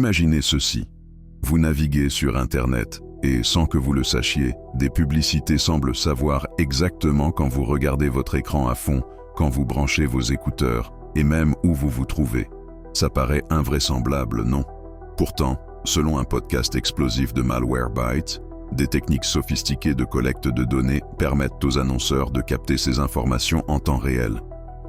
Imaginez ceci. Vous naviguez sur Internet et, sans que vous le sachiez, des publicités semblent savoir exactement quand vous regardez votre écran à fond, quand vous branchez vos écouteurs et même où vous vous trouvez. Ça paraît invraisemblable, non? Pourtant, selon un podcast explosif de Malwarebytes, des techniques sophistiquées de collecte de données permettent aux annonceurs de capter ces informations en temps réel.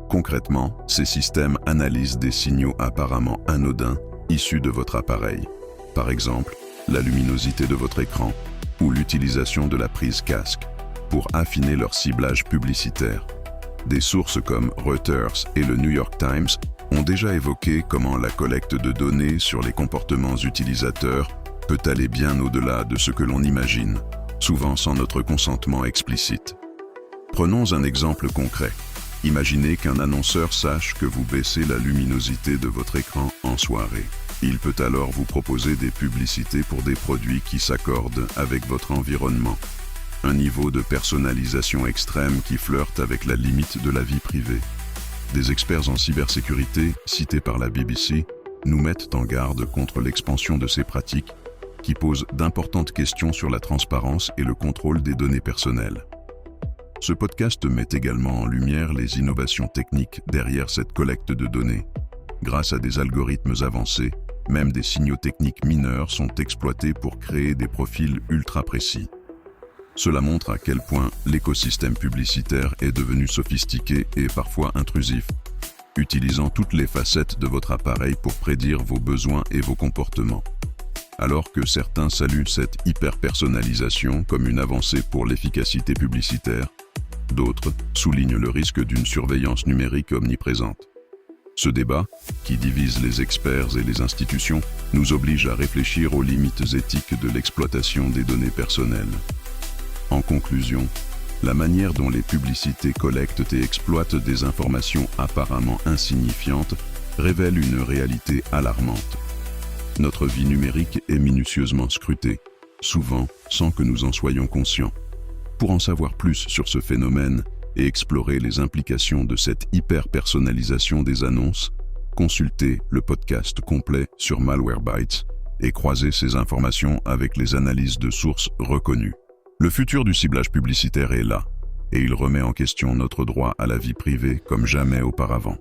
Concrètement, ces systèmes analysent des signaux apparemment anodins issus de votre appareil. Par exemple, la luminosité de votre écran ou l'utilisation de la prise casque pour affiner leur ciblage publicitaire. Des sources comme Reuters et le New York Times ont déjà évoqué comment la collecte de données sur les comportements utilisateurs peut aller bien au-delà de ce que l'on imagine, souvent sans notre consentement explicite. Prenons un exemple concret. Imaginez qu'un annonceur sache que vous baissez la luminosité de votre écran en soirée. Il peut alors vous proposer des publicités pour des produits qui s'accordent avec votre environnement. Un niveau de personnalisation extrême qui flirte avec la limite de la vie privée. Des experts en cybersécurité, cités par la BBC, nous mettent en garde contre l'expansion de ces pratiques qui posent d'importantes questions sur la transparence et le contrôle des données personnelles. Ce podcast met également en lumière les innovations techniques derrière cette collecte de données. Grâce à des algorithmes avancés, même des signaux techniques mineurs sont exploités pour créer des profils ultra précis. Cela montre à quel point l'écosystème publicitaire est devenu sophistiqué et parfois intrusif, utilisant toutes les facettes de votre appareil pour prédire vos besoins et vos comportements. Alors que certains saluent cette hyper-personnalisation comme une avancée pour l'efficacité publicitaire, d'autres soulignent le risque d'une surveillance numérique omniprésente. Ce débat, qui divise les experts et les institutions, nous oblige à réfléchir aux limites éthiques de l'exploitation des données personnelles. En conclusion, la manière dont les publicités collectent et exploitent des informations apparemment insignifiantes révèle une réalité alarmante. Notre vie numérique est minutieusement scrutée, souvent sans que nous en soyons conscients. Pour en savoir plus sur ce phénomène et explorer les implications de cette hyper-personnalisation des annonces, consultez le podcast complet sur Malwarebytes et croisez ces informations avec les analyses de sources reconnues. Le futur du ciblage publicitaire est là, et il remet en question notre droit à la vie privée comme jamais auparavant.